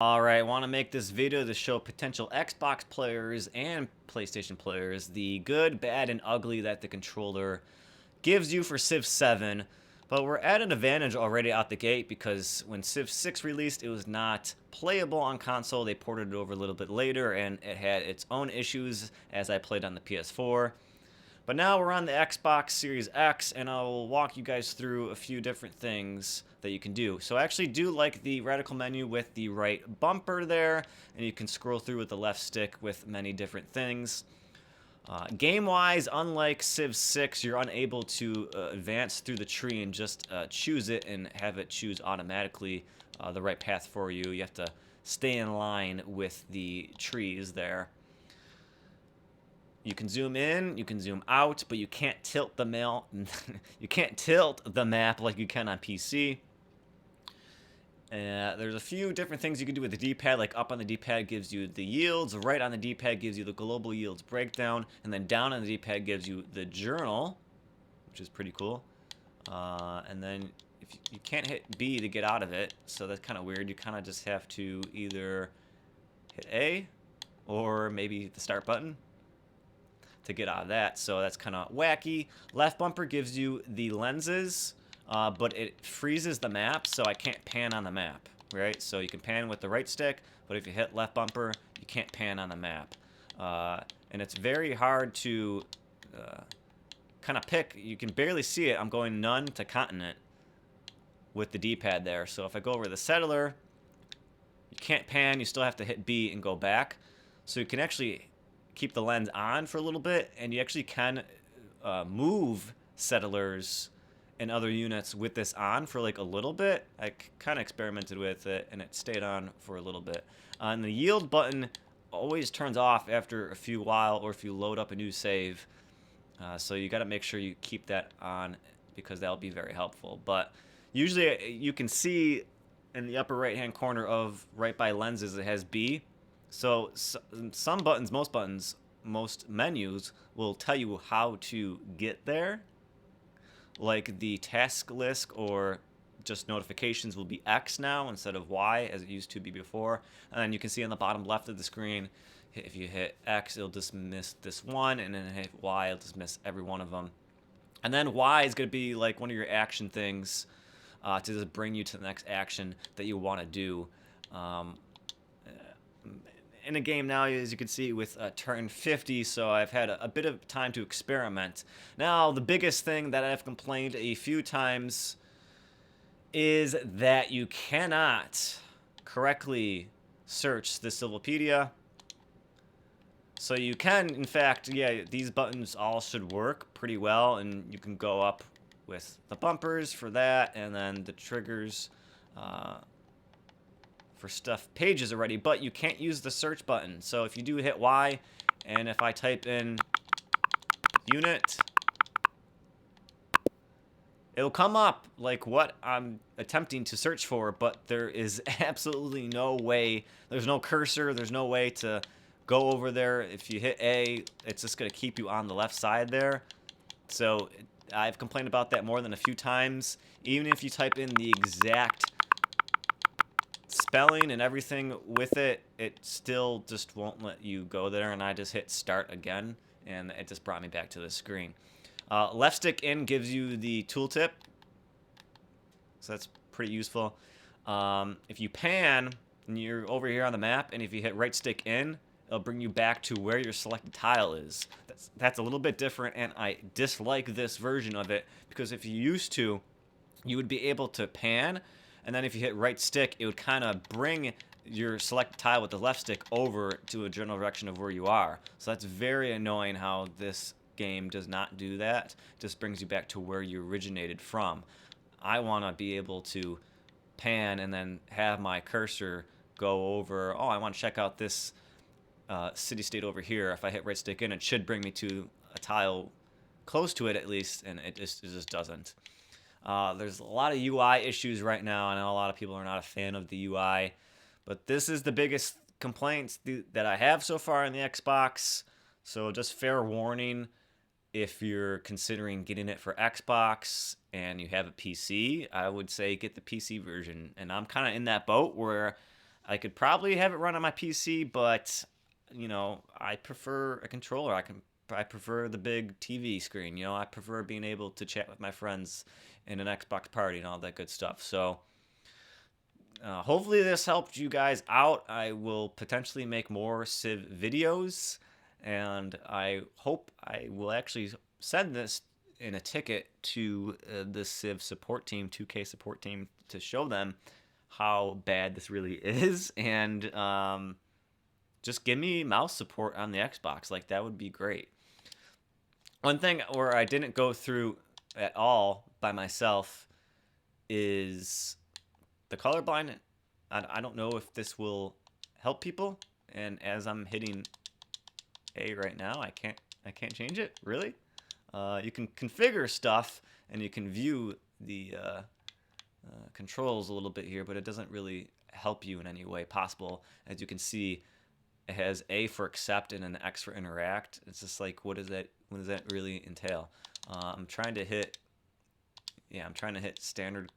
Alright, I want to make this video to show potential Xbox players and PlayStation players the good, bad, and ugly that the controller gives you for Civ 7. But we're at an advantage already out the gate because when Civ 6 released, it was not playable on console. They ported it over a little bit later, and it had its own issues as I played on the PS4. But now we're on the Xbox Series X, and I'll walk you guys through a few different things that you can do. So I actually do like the radical menu with the right bumper there, and you can scroll through with the left stick with many different things. Game-wise, unlike Civ 6, you're unable to advance through the tree and just choose it and have it choose automatically the right path for you. You have to stay in line with the trees there. You can zoom in, you can zoom out, but you can't tilt the you can't tilt the map like you can on PC. There's a few different things you can do with the D-pad, like up on the D-pad gives you the yields, right on the D-pad gives you the global yields breakdown, and then down on the D-pad gives you the journal, which is pretty cool. And then if you can't hit B to get out of it, so that's kind of weird. You kind of just have to either hit A or maybe the start button to get out of that, so that's kind of wacky. Left bumper gives you the lenses, but it freezes the map, so I can't pan on the map, right? So you can pan with the right stick, but if you hit left bumper, you can't pan on the map. And it's very hard to kind of pick. You can barely see it. I'm going none to continent with the D-pad there. So if I go over to the settler, you can't pan. You still have to hit B and go back. So you can actually keep the lens on for a little bit, and you actually can move settlers and other units with this on for like a little bit. I kind of experimented with it, and it stayed on for a little bit. And the yield button always turns off after a few while, or if you load up a new save. So you got to make sure you keep that on because that'll be very helpful. But usually you can see in the upper right-hand corner of right by lenses it has B. So some buttons, most buttons, most menus will tell you how to get there. Like the task list or just notifications will be X now instead of Y as it used to be before. And then you can see on the bottom left of the screen, if you hit X, it'll dismiss this one, and then hit Y, it'll dismiss every one of them. And then Y is going to be like one of your action things to just bring you to the next action that you want to do. In a game now, as you can see, with turn 50, so I've had a bit of time to experiment. Now, the biggest thing that I've complained a few times is that you cannot correctly search the Civilopedia. So you can, in fact, yeah, these buttons all should work pretty well, and you can go up with the bumpers for that, and then the triggers for stuff pages already, but you can't use the search button. So if you do hit Y, and if I type in unit, it'll come up like what I'm attempting to search for, but there is absolutely no way, there's no cursor, there's no way to go over there. If you hit A, it's just going to keep you on the left side there. So I've complained about that more than a few times. Even if you type in the exact spelling and everything with it, it still just won't let you go there, and I just hit start again, and it just brought me back to the screen. Left stick in gives you the tooltip, so that's pretty useful. If you pan, and you're over here on the map, and if you hit right stick in, it'll bring you back to where your selected tile is. That's a little bit different, and I dislike this version of it, because if you used to, you would be able to pan, and then if you hit right stick, it would kind of bring your selected tile with the left stick over to a general direction of where you are. So that's very annoying how this game does not do that. It just brings you back to where you originated from. I want to be able to pan and then have my cursor go over, oh, I want to check out this city-state over here. If I hit right stick in, it should bring me to a tile close to it at least, and it just doesn't. There's a lot of UI issues right now. I know a lot of people are not a fan of the UI, but this is the biggest complaints that I have so far in the Xbox. So just fair warning, if you're considering getting it for Xbox and you have a PC, I would say get the PC version. And I'm kind of in that boat where I could probably have it run on my PC, but you know, I prefer a controller. I prefer the big TV screen. You know, I prefer being able to chat with my friends in an Xbox party and all that good stuff. So hopefully this helped you guys out. I will potentially make more Civ videos, and I hope I will actually send this in a ticket to the Civ support team, 2K support team, to show them how bad this really is, and just give me mouse support on the Xbox. Like, that would be great. One thing where I didn't go through at all by myself is the colorblind. I don't know if this will help people, and as I'm hitting A right now, I can't change it, really. You can configure stuff, and you can view the controls a little bit here, but it doesn't really help you in any way possible. As you can see, it has A for accept and an X for interact. It's just like, what does that really entail? I'm trying to hit standard